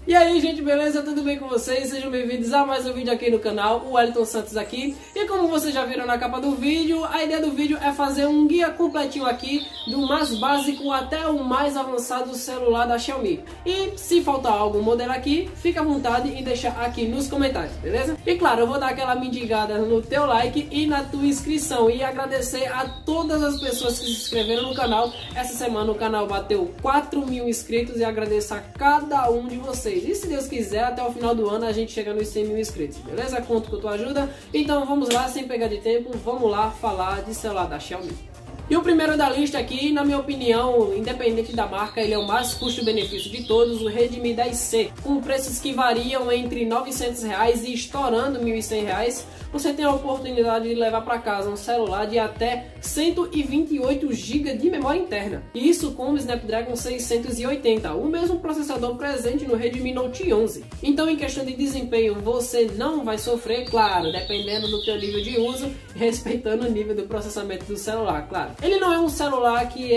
E aí, gente, beleza? Tudo bem com vocês? Sejam bem-vindos a mais um vídeo aqui no canal, o Wellington Santos aqui. E como vocês já viram na capa do vídeo, a ideia do vídeo é fazer um guia completinho aqui, do mais básico até o mais avançado celular da Xiaomi. E se faltar algum modelo aqui, fica à vontade em deixar aqui nos comentários, beleza? E claro, eu vou dar aquela mendigada no teu like e na tua inscrição. E agradecer a todas as pessoas que se inscreveram no canal. Essa semana o canal bateu 4.000 inscritos e agradeço a cada um de vocês. E se Deus quiser, até o final do ano a gente chega nos 100.000 inscritos, beleza? Conto com a tua ajuda. Então vamos lá, sem pegar de tempo, vamos lá falar de celular da Xiaomi. E o primeiro da lista aqui, na minha opinião, independente da marca, ele é o mais custo-benefício de todos, o Redmi 10C. Com preços que variam entre R$ 900 e estourando R$ 1.100, você tem a oportunidade de levar para casa um celular de até 128 GB de memória interna. E isso com o Snapdragon 680, o mesmo processador presente no Redmi Note 11. Então, em questão de desempenho, você não vai sofrer, claro, dependendo do teu nível de uso, respeitando o nível do processamento do celular, claro. Ele não é um celular que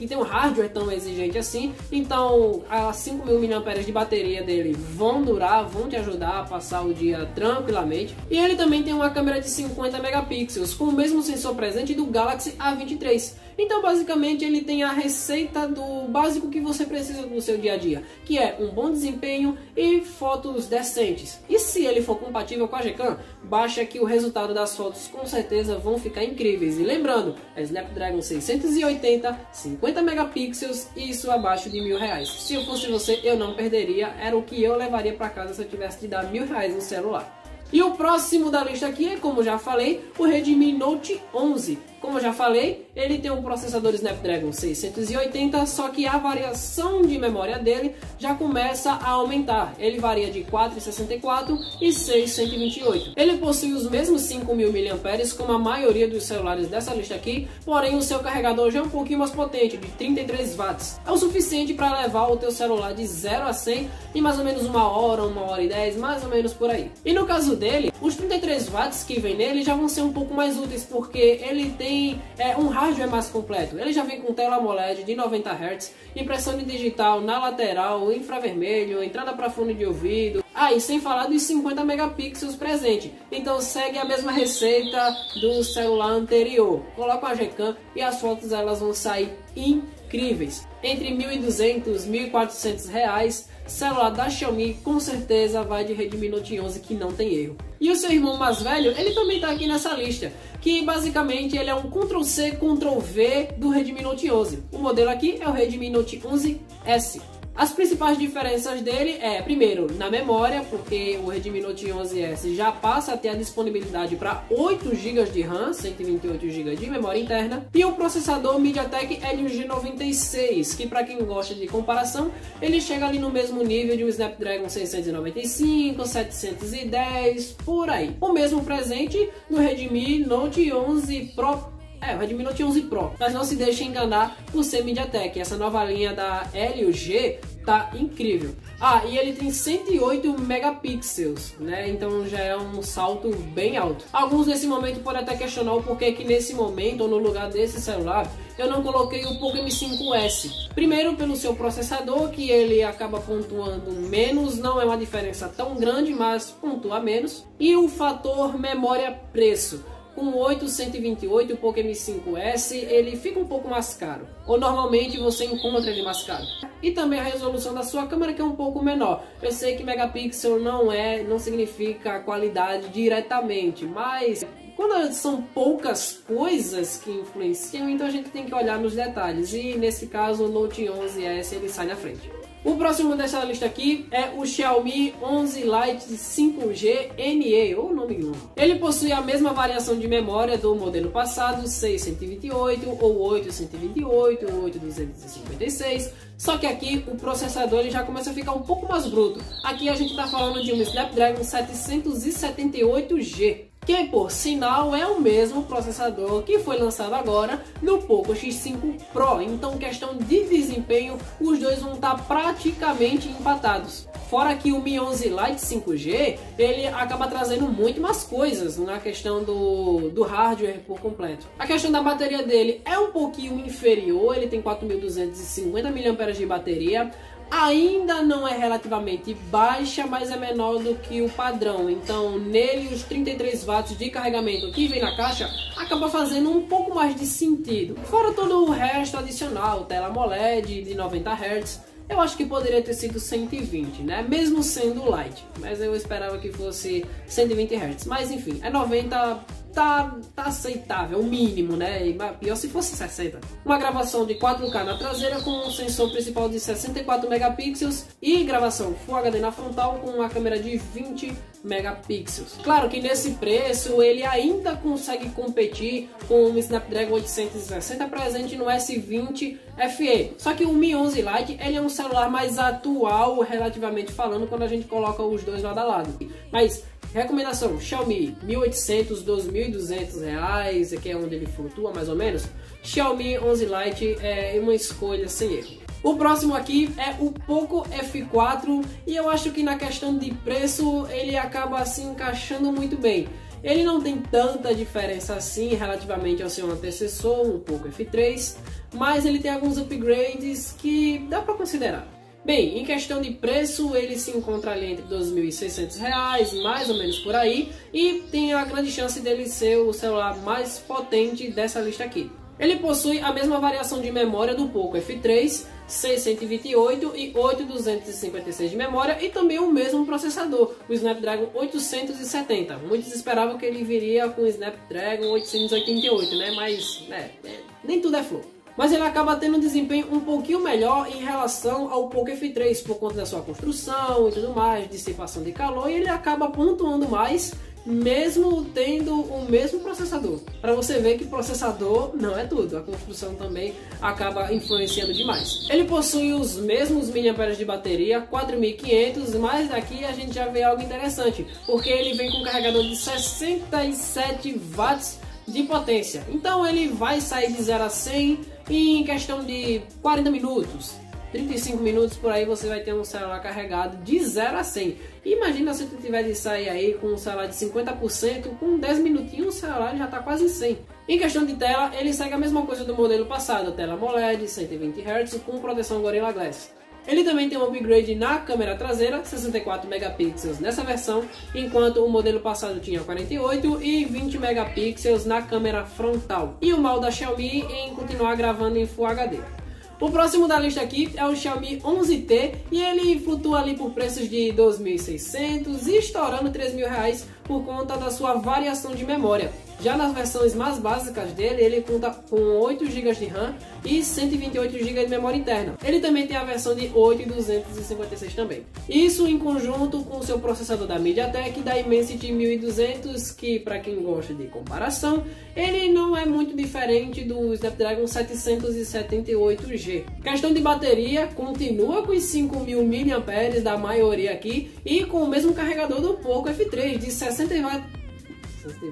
tem um hardware tão exigente assim, então as 5.000 mAh de bateria dele vão durar, vão te ajudar a passar o dia tranquilamente. E ele também tem uma câmera de 50 megapixels, com o mesmo sensor presente do Galaxy A23. Então basicamente ele tem a receita do básico que você precisa no seu dia a dia, que é um bom desempenho e fotos decentes. E se ele for compatível com a Gcam, baixa que o resultado das fotos com certeza vão ficar incríveis. E lembrando, é Snapdragon 680, 50 megapixels e isso abaixo de R$ 1.000. Se eu fosse você, eu não perderia, era o que eu levaria para casa se eu tivesse de dar R$ 1.000 no celular. E o próximo da lista aqui é, como já falei, o Redmi Note 11. Como eu já falei, ele tem um processador Snapdragon 680, só que a variação de memória dele já começa a aumentar. Ele varia de 464 e 628. Ele possui os mesmos 5.000 mAh como a maioria dos celulares dessa lista aqui, porém o seu carregador já é um pouquinho mais potente, de 33 watts. É o suficiente para levar o teu celular de 0 a 100 em mais ou menos 1 hora e 10, mais ou menos por aí. E no caso dele, os 33 watts que vem nele já vão ser um pouco mais úteis, porque ele tem um hardware mais completo. Ele já vem com tela AMOLED de 90 Hz, impressão de digital na lateral, infravermelho, entrada para fone de ouvido. E sem falar dos 50 megapixels presente. Então segue a mesma receita do celular anterior. Coloca a Gcam e as fotos elas vão sair incríveis. Entre R$ 1.200 e R$ 1.400, celular da Xiaomi com certeza vai de Redmi Note 11 que não tem erro. E o seu irmão mais velho, ele também está aqui nessa lista, que basicamente ele é um Ctrl+C, Ctrl+V do Redmi Note 11. O modelo aqui é o Redmi Note 11S. As principais diferenças dele é, primeiro, na memória, porque o Redmi Note 11S já passa a ter a disponibilidade para 8 GB de RAM, 128 GB de memória interna, e o processador MediaTek Helio G96, que para quem gosta de comparação, ele chega ali no mesmo nível de um Snapdragon 695, 710, por aí. O mesmo presente no Redmi Note 11 Pro. O Redmi Note 11 Pro, mas não se deixe enganar por ser MediaTek, essa nova linha da Helio G tá incrível. E ele tem 108 megapixels, né? Então já é um salto bem alto. Alguns nesse momento podem até questionar o porquê que nesse momento, ou no lugar desse celular, eu não coloquei o Poco M5S. Primeiro pelo seu processador, que ele acaba pontuando menos, não é uma diferença tão grande, mas pontua menos. E o fator memória-preço. Com o 828, o Poco M5S, ele fica um pouco mais caro. Ou normalmente você encontra ele mais caro. E também a resolução da sua câmera, que é um pouco menor. Eu sei que megapixel não significa qualidade diretamente, mas quando são poucas coisas que influenciam, então a gente tem que olhar nos detalhes. E nesse caso o Note 11S ele sai na frente. O próximo dessa lista aqui é o Xiaomi 11 Lite 5G NE, ou nome longo. Ele possui a mesma variação de memória do modelo passado, 628 ou 828 ou 8256, só que aqui o processador ele já começa a ficar um pouco mais bruto. Aqui a gente está falando de um Snapdragon 778G. que por sinal é o mesmo processador que foi lançado agora no Poco X5 Pro. Então, questão de desempenho, os dois vão estar praticamente empatados. Fora que o Mi 11 Lite 5G, ele acaba trazendo muito mais coisas na questão do hardware por completo. A questão da bateria dele é um pouquinho inferior, ele tem 4.250 mAh de bateria. ainda não é relativamente baixa, mas é menor do que o padrão. Então nele os 33 watts de carregamento que vem na caixa acaba fazendo um pouco mais de sentido. Fora todo o resto adicional, tela AMOLED de 90 Hz, eu acho que poderia ter sido 120, né? Mesmo sendo light, mas eu esperava que fosse 120 Hz. Mas enfim, é 90, tá aceitável, o mínimo, né? E pior se fosse 60. Uma gravação de 4K na traseira com um sensor principal de 64 megapixels e gravação Full HD na frontal com uma câmera de 20 megapixels. Claro que nesse preço ele ainda consegue competir com o Snapdragon 860 presente no S20 FE. Só que o Mi 11 Lite ele é um celular mais atual relativamente falando quando a gente coloca os dois lado a lado. Mas recomendação, Xiaomi, 1.800, 2.200 reais, que é onde ele flutua mais ou menos. Xiaomi 11 Lite é uma escolha sem erro. O próximo aqui é o Poco F4 e eu acho que na questão de preço ele acaba se encaixando muito bem. Ele não tem tanta diferença assim relativamente ao seu antecessor, o Poco F3, mas ele tem alguns upgrades que dá para considerar. Bem, em questão de preço, ele se encontra ali entre R$ 2.600, mais ou menos por aí, e tem a grande chance dele ser o celular mais potente dessa lista aqui. Ele possui a mesma variação de memória do Poco F3, 628 e 8.256 de memória, e também o mesmo processador, o Snapdragon 870. Muitos esperavam que ele viria com o Snapdragon 888, né? Mas nem tudo é flor. Mas ele acaba tendo um desempenho um pouquinho melhor em relação ao Poco F3 por conta da sua construção e tudo mais, dissipação de calor, e ele acaba pontuando mais mesmo tendo o mesmo processador. Para você ver que processador não é tudo, a construção também acaba influenciando demais. Ele possui os mesmos miliamperes de bateria, 4.500, mas aqui a gente já vê algo interessante, porque ele vem com um carregador de 67 watts de potência. Então ele vai sair de 0 a 100 em questão de 40 minutos. 35 minutos por aí você vai ter um celular carregado de 0 a 100. Imagina se tu tiver de sair aí com um celular de 50%, com 10 minutinhos o celular já está quase 100. Em questão de tela, ele segue a mesma coisa do modelo passado, tela AMOLED, 120 Hz com proteção Gorilla Glass. Ele também tem um upgrade na câmera traseira, 64 megapixels nessa versão, enquanto o modelo passado tinha 48 e 20 megapixels na câmera frontal. E o mal da Xiaomi em continuar gravando em Full HD. O próximo da lista aqui é o Xiaomi 11T e ele flutua ali por preços de 2.600 e estourando R$3.000 por conta da sua variação de memória. Já nas versões mais básicas dele, ele conta com 8 GB de RAM e 128 GB de memória interna. Ele também tem a versão de 8 e 256 também. Isso em conjunto com o seu processador da MediaTek da Dimensity 1200, que para quem gosta de comparação, ele não é muito diferente do Snapdragon 778G. Questão de bateria, continua com os 5.000 mAh da maioria aqui e com o mesmo carregador do Poco F3 de 60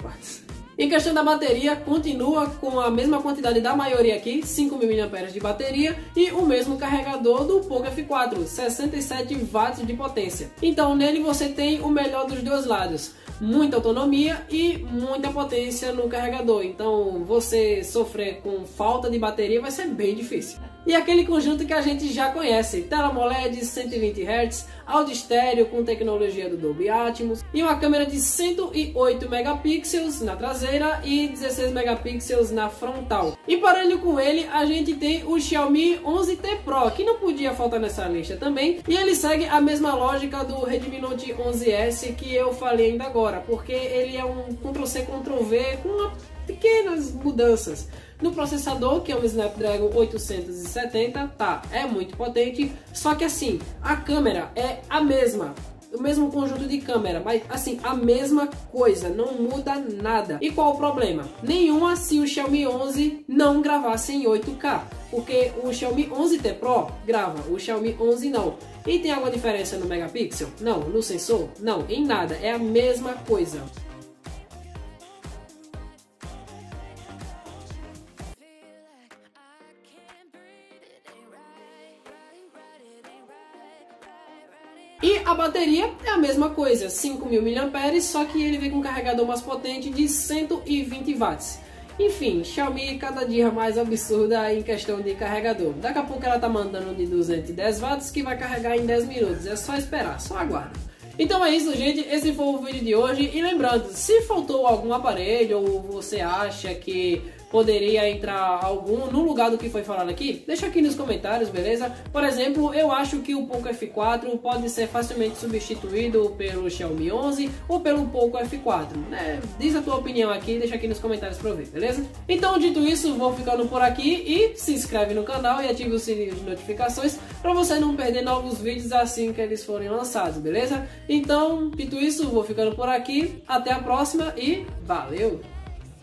watts. Em questão da bateria, continua com a mesma quantidade da maioria aqui, 5.000 mAh de bateria, e o mesmo carregador do Poco F4, 67 watts de potência. Então nele você tem o melhor dos dois lados, muita autonomia e muita potência no carregador. Então você sofrer com falta de bateria vai ser bem difícil. E aquele conjunto que a gente já conhece, tela AMOLED 120 Hz, áudio estéreo com tecnologia do Dolby Atmos e uma câmera de 108 megapixels na traseira e 16 megapixels na frontal. E parando com ele, a gente tem o Xiaomi 11T Pro, que não podia faltar nessa lista também, e ele segue a mesma lógica do Redmi Note 11S que eu falei ainda agora, porque ele é um Ctrl+C, Ctrl+V com pequenas mudanças. No processador, que é um Snapdragon 870, é muito potente, só que assim, a câmera é a mesma, o mesmo conjunto de câmera, mas assim, a mesma coisa, não muda nada. E qual o problema? Nenhuma se o Xiaomi 11 não gravasse em 8K, porque o Xiaomi 11T Pro grava, o Xiaomi 11 não. E tem alguma diferença no megapixel? Não. No sensor? Não, em nada, é a mesma coisa. E a bateria é a mesma coisa, 5.000 mAh, só que ele vem com um carregador mais potente de 120 watts. Enfim, Xiaomi cada dia mais absurda em questão de carregador. Daqui a pouco ela tá mandando de 210 watts que vai carregar em 10 minutos. É só esperar, só aguarda. Então é isso, gente, esse foi o vídeo de hoje. E lembrando, se faltou algum aparelho ou você acha que poderia entrar algum no lugar do que foi falado aqui, deixa aqui nos comentários, beleza? Por exemplo, eu acho que o Poco F4 pode ser facilmente substituído pelo Xiaomi 11 ou pelo Poco F4, né? Diz a tua opinião aqui, deixa aqui nos comentários pra eu ver, beleza? Então, dito isso, vou ficando por aqui e se inscreve no canal e ative o sininho de notificações pra você não perder novos vídeos assim que eles forem lançados, beleza? Então, dito isso, vou ficando por aqui, até a próxima e valeu!